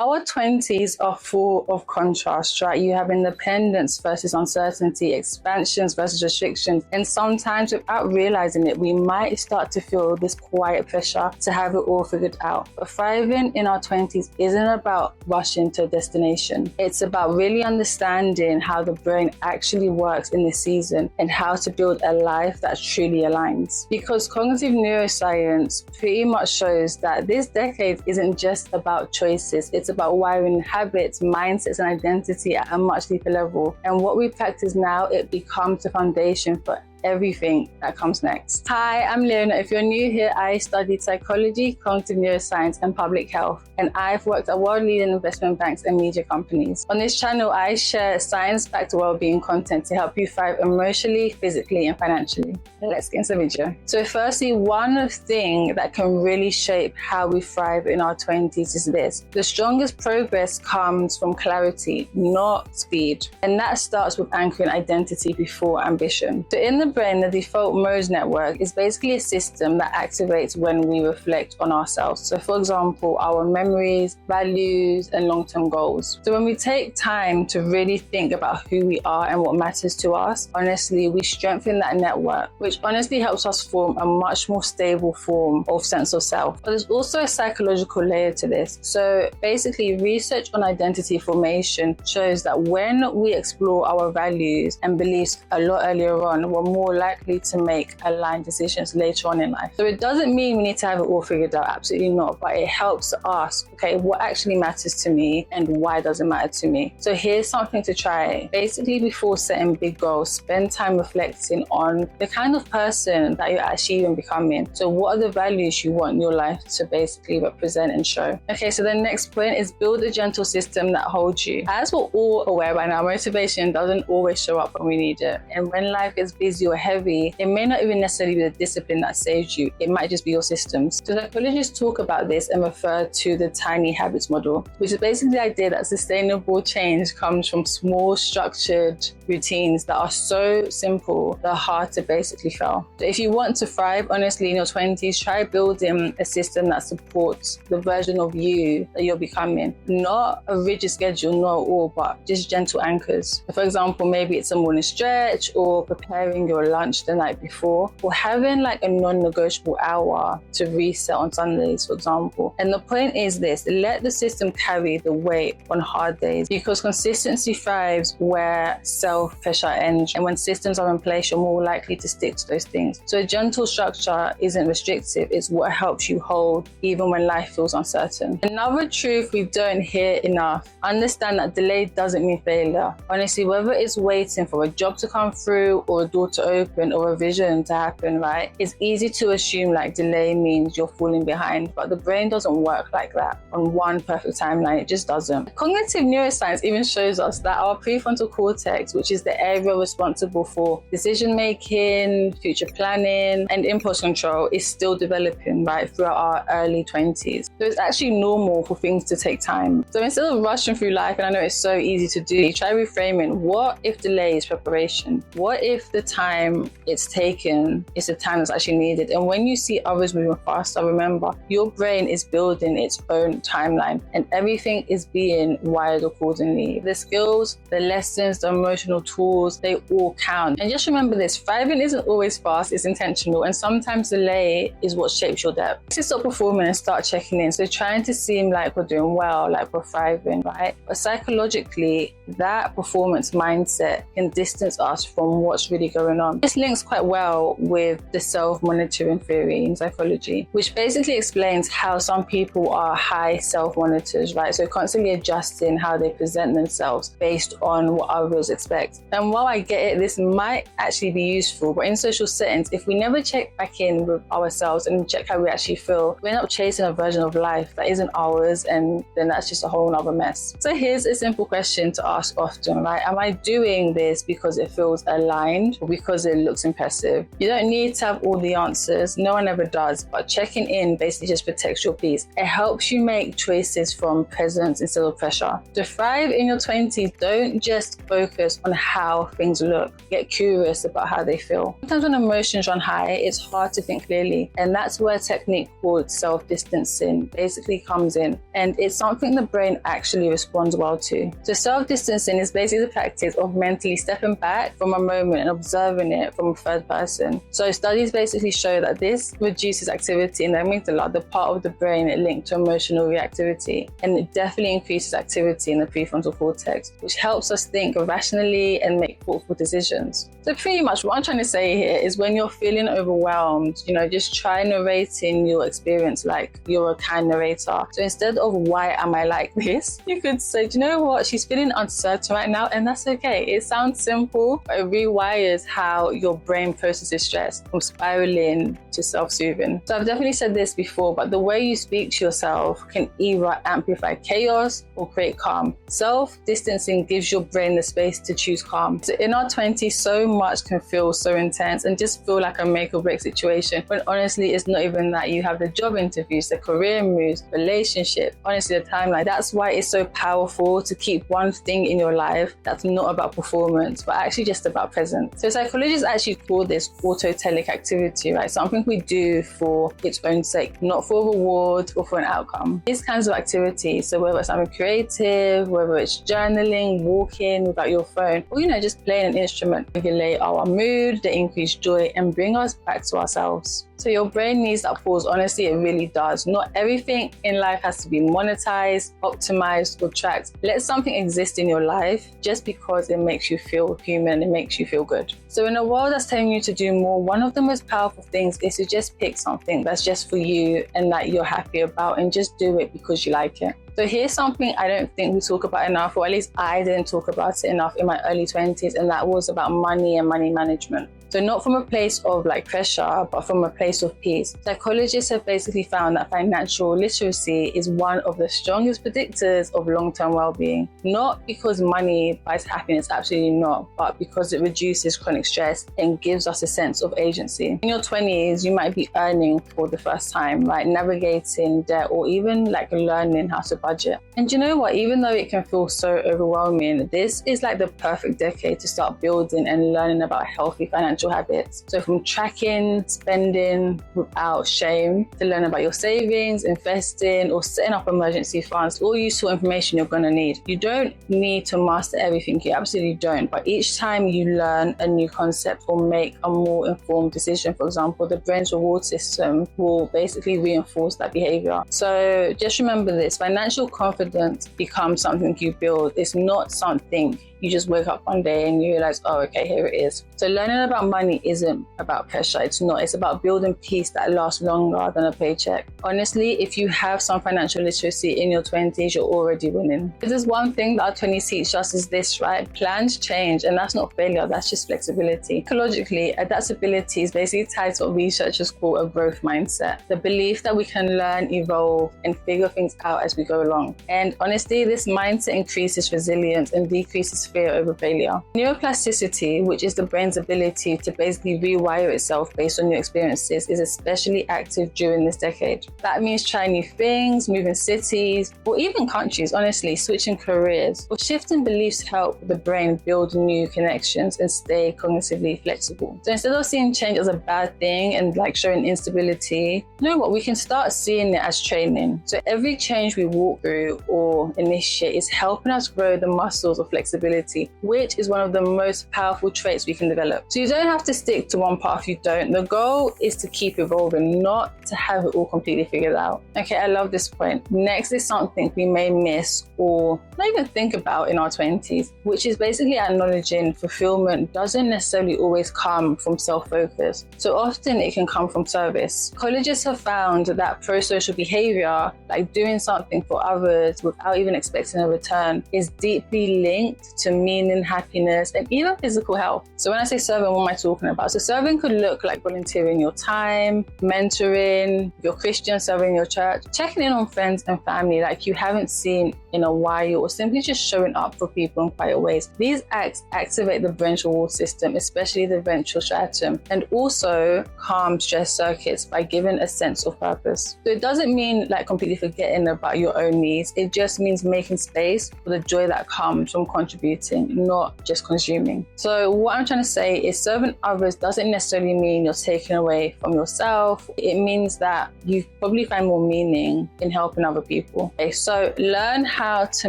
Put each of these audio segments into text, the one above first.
Our 20s are full of contrast, right? You have independence versus uncertainty, expansions versus restrictions, and sometimes without realizing it, we might start to feel this quiet pressure to have it all figured out. But thriving in our 20s isn't about rushing to a destination. It's about really understanding how the brain actually works in this season and how to build a life that truly aligns. Because cognitive neuroscience pretty much shows that this decade isn't just about choices, it's about wiring habits, mindsets, and identity at a much deeper level. And what we practice now, it becomes the foundation for everything that comes next. Hi, I'm Leona. If you're new here, I studied psychology, cognitive neuroscience, and public health, and I've worked at world-leading investment banks and media companies. On this channel, I share science-backed well-being content to help you thrive emotionally, physically, and financially. Let's get into the video. So firstly, one thing that can really shape how we thrive in our 20s is this. The strongest progress comes from clarity, not speed. And that starts with anchoring identity before ambition. So in the brain, the default mode network is basically a system that activates when we reflect on ourselves. So for example, our memories, values, and long-term goals. So when we take time to really think about who we are and what matters to us, honestly, we strengthen that network, which honestly helps us form a much more stable form of sense of self. But there's also a psychological layer to this. So basically, research on identity formation shows that when we explore our values and beliefs a lot earlier on, we're more likely to make aligned decisions later on in life. So it doesn't mean we need to have it all figured out, absolutely not, but it helps us, okay, what actually matters to me and why does it matter to me? So here's something to try. Basically, before setting big goals, spend time reflecting on the kind of person that you're actually even becoming. So what are the values you want your life to basically represent and show? Okay, so the next point is build a gentle system that holds you. As we're all aware by now, motivation doesn't always show up when we need it. And when life gets busy or heavy, it may not even necessarily be the discipline that saves you. It might just be your systems. So psychologists talk about this and refer to the tiny habits model, which is basically the idea that sustainable change comes from small, structured routines that are so simple, they're hard to basically fail. So if you want to thrive, honestly, in your 20s, try building a system that supports the version of you that you're becoming. Not a rigid schedule, not at all, but just gentle anchors. For example, maybe it's a morning stretch or preparing your lunch the night before, or having like a non-negotiable hour to reset on Sundays, for example. And the point is this, let the system carry the weight on hard days, because consistency thrives where self-pressure ends. And when systems are in place, you're more likely to stick to those things. So a gentle structure isn't restrictive, it's what helps you hold even when life feels uncertain. Another truth we don't hear enough, understand that delay doesn't mean failure. Honestly, whether it's waiting for a job to come through or a door to open or a vision to happen, right? It's easy to assume like delay means you're falling behind, but the brain doesn't work like that on one perfect timeline. It just doesn't. Cognitive neuroscience even shows us that our prefrontal cortex, which is the area responsible for decision making, future planning, and impulse control, is still developing, right, throughout our early 20s. So it's actually normal for things to take time. So instead of rushing through life, and I know it's so easy to do, try reframing. What if delay is preparation? What if the time it's taken is the time that's actually needed? And when you see others moving faster, remember, your brain is building its own timeline and everything is being wired accordingly. The skills, the lessons, the emotional tools, they all count. And just remember this, thriving isn't always fast, it's intentional, and sometimes delay is what shapes your depth. To stop performing and start checking in. So trying to seem like we're doing well, like we're thriving, right? But psychologically, that performance mindset can distance us from what's really going on. This links quite well with the self-monitoring theory in psychology, which basically explains how some people are high self-monitors, right? So constantly adjusting how they present themselves based on what others expect. And while I get it, this might actually be useful, but in social settings, if we never check back in with ourselves and check how we actually feel, we end up chasing a version of life that isn't ours, and then that's just a whole nother mess. So here's a simple question to ask often, right? Am I doing this because it feels aligned or because because it looks impressive. You don't need to have all the answers. No one ever does. But checking in basically just protects your peace. It helps you make choices from presence instead of pressure. To thrive in your 20s, don't just focus on how things look. Get curious about how they feel. Sometimes when emotions run high, it's hard to think clearly. And that's where a technique called self-distancing basically comes in. And it's something the brain actually responds well to. So self-distancing is basically the practice of mentally stepping back from a moment and observing it from a third person. So studies basically show that this reduces activity in the amygdala, the part of the brain linked to emotional reactivity. And it definitely increases activity in the prefrontal cortex, which helps us think rationally and make thoughtful decisions. So pretty much what I'm trying to say here is when you're feeling overwhelmed, just try narrating your experience like you're a kind narrator. So instead of why am I like this, you could say, do you know what? She's feeling uncertain right now, and that's okay. It sounds simple, but it rewires how your brain processes stress from spiraling to self-soothing. So I've definitely said this before, but the way you speak to yourself can either amplify chaos or create calm. Self-distancing gives your brain the space to choose calm. So in our 20s, so much can feel so intense and just feel like a make or break situation, when honestly it's not even that. You have the job interviews, the career moves, relationship, honestly the timeline. That's why it's so powerful to keep one thing in your life that's not about performance, but actually just about presence. So psychologists actually call this autotelic activity, right? Something we do for its own sake, not for a reward or for an outcome. These kinds of activities, so whether it's something creative, whether it's journaling, walking without your phone, or just playing an instrument, regulate our mood, they increase joy and bring us back to ourselves. So your brain needs that pause. Honestly, it really does. Not everything in life has to be monetized, optimized, or tracked. Let something exist in your life just because it makes you feel human, it makes you feel good. So in a world that's telling you to do more, one of the most powerful things is to just pick something that's just for you and that you're happy about, and just do it because you like it. So here's something I don't think we talk about enough, or at least I didn't talk about it enough in my early 20s, and that was about money and money management. So not from a place of pressure, but from a place of peace. Psychologists have basically found that financial literacy is one of the strongest predictors of long-term well-being. Not because money buys happiness, absolutely not, but because it reduces chronic stress and gives us a sense of agency. In your 20s, you might be earning for the first time, right? Navigating debt, or even learning how to budget. And you know what? Even though it can feel so overwhelming, this is the perfect decade to start building and learning about healthy financial habits. So from tracking spending without shame, to learn about your savings, investing, or setting up emergency funds, all useful information you're going to need. You don't need to master everything, you absolutely don't. But each time you learn a new concept or make a more informed decision, for example, the brain's reward system will basically reinforce that behavior. So just remember this, financial confidence becomes something you build. It's not something you just wake up one day and you realize, oh, okay, here it is. So learning about money isn't about pressure. It's not. It's about building peace that lasts longer than a paycheck. Honestly, if you have some financial literacy in your 20s, you're already winning. If there's one thing that our 20s teach us is this, right? Plans change, and that's not failure. That's just flexibility. Psychologically, adaptability is basically tied to what researchers call a growth mindset. The belief that we can learn, evolve, and figure things out as we go along. And honestly, this mindset increases resilience and decreases fear over failure. Neuroplasticity, which is the brain's ability to basically rewire itself based on new experiences, is especially active during this decade. That means trying new things, moving cities, or even countries, honestly, switching careers, or shifting beliefs help the brain build new connections and stay cognitively flexible. So instead of seeing change as a bad thing and showing instability, you know what, we can start seeing it as training. So every change we walk through or initiate is helping us grow the muscles of flexibility, which is one of the most powerful traits we can develop. So you don't have to stick to one path, you don't. The goal is to keep evolving, not to have it all completely figured out. Okay, I love this point. Next is something we may miss or not even think about in our 20s, which is basically acknowledging fulfillment doesn't necessarily always come from self-focus. So often it can come from service. Psychologists have found that pro-social behavior, like doing something for others without even expecting a return, is deeply linked to meaning, happiness, and even physical health. So when I say serving, what am I talking about. So serving could look like volunteering your time, mentoring, if you're Christian, serving your church, checking in on friends and family like you haven't seen in a while, or simply just showing up for people in quiet ways. These acts activate the brain's reward system, especially the ventral striatum, and also calm stress circuits by giving a sense of purpose. So it doesn't mean like completely forgetting about your own needs. It just means making space for the joy that comes from contributing, not just consuming. So what I'm trying to say is serving others doesn't necessarily mean you're taking away from yourself. It means that you probably find more meaning in helping other people. Okay, so learn how to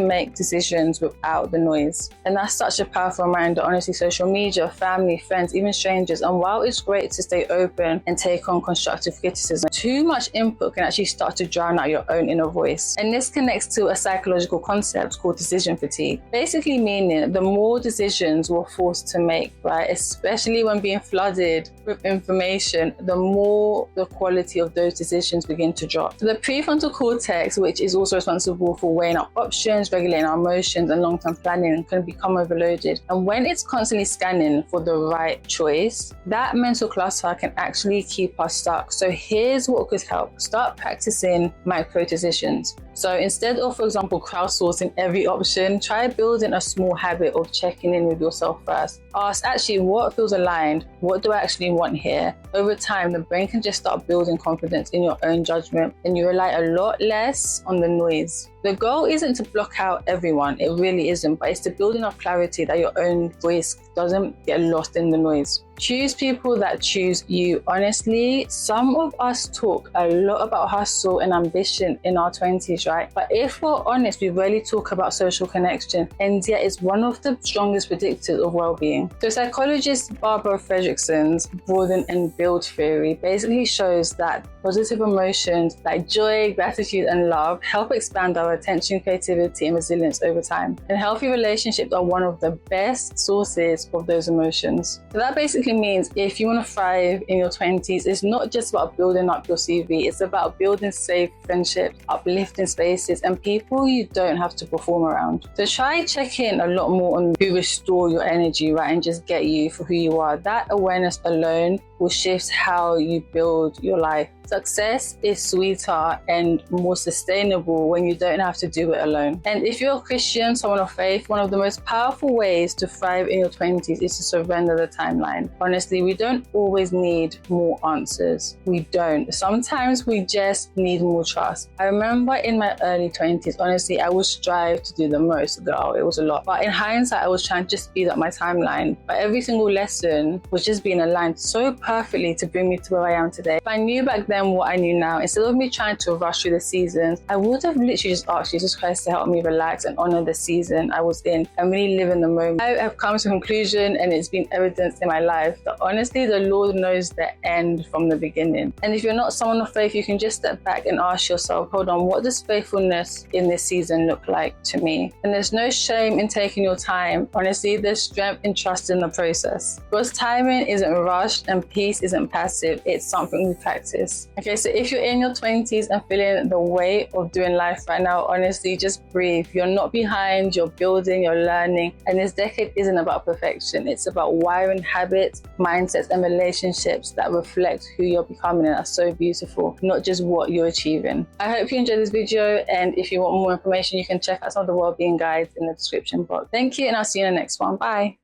make decisions without the noise. And that's such a powerful reminder. Honestly, social media, family, friends, even strangers. And while it's great to stay open and take on constructive criticism, too much input can actually start to drown out your own inner voice. And this connects to a psychological concept called decision fatigue. Basically meaning the more decisions we're forced to make, right, especially when being flooded with information, the more the quality of those decisions begin to drop. So the prefrontal cortex, which is also responsible for weighing up options, regulating our emotions, and long-term planning, can become overloaded. And when it's constantly scanning for the right choice, that mental cluster can actually keep us stuck. So here's what could help. Start practicing micro decisions. So instead of, for example, crowdsourcing every option, try building a small habit of checking in with yourself first. Ask, actually, what feels aligned? What do I actually want here? Over time, the brain can just start building confidence in your own judgment, and you rely a lot less on the noise. The goal isn't to block out everyone, it really isn't, but it's to build enough clarity that your own voice doesn't get lost in the noise. Choose people that choose you. Honestly, some of us talk a lot about hustle and ambition in our 20s, right? But if we're honest, we rarely talk about social connection, and yet it's one of the strongest predictors of well-being. So psychologist Barbara Fredrickson's broaden and build theory basically shows that positive emotions like joy, gratitude, and love help expand our attention, creativity, and resilience over time. And healthy relationships are one of the best sources of those emotions. So that basically means if you want to thrive in your 20s, it's not just about building up your CV, it's about building safe friendships, uplifting spaces, and people you don't have to perform around. So try check in a lot more on who restore your energy, right, and just get you for who you are. That awareness alone will shift how you build your life. Success is sweeter and more sustainable when you don't have to do it alone. And if you're a Christian, someone of faith, one of the most powerful ways to thrive in your 20s is to surrender the timeline. Honestly, we don't always need more answers. We don't. Sometimes we just need more trust. I remember in my early 20s, honestly, I would strive to do the most. Girl, it was a lot. But in hindsight, I was trying to just speed up my timeline. But every single lesson was just being aligned so perfectly to bring me to where I am today. If I knew back then what I knew now, instead of me trying to rush through the seasons, I would have literally just asked Jesus Christ to help me relax and honor the season I was in and really live in the moment. I have come to a conclusion, and it's been evidenced in my life, that honestly the Lord knows the end from the beginning. And if you're not someone of faith, you can just step back and ask yourself, hold on, what does faithfulness in this season look like to me? And there's no shame in taking your time. Honestly, there's strength in trusting the process. Because timing isn't rushed and peace isn't passive, it's something we practice. Okay, so if you're in your 20s and feeling the weight of doing life right now, honestly, just breathe. You're not behind, you're building, you're learning. And this decade isn't about perfection. It's about wiring habits, mindsets, and relationships that reflect who you're becoming, and are so beautiful, not just what you're achieving. I hope you enjoyed this video, and if you want more information, you can check out some of the wellbeing guides in the description box. Thank you, and I'll see you in the next one. Bye.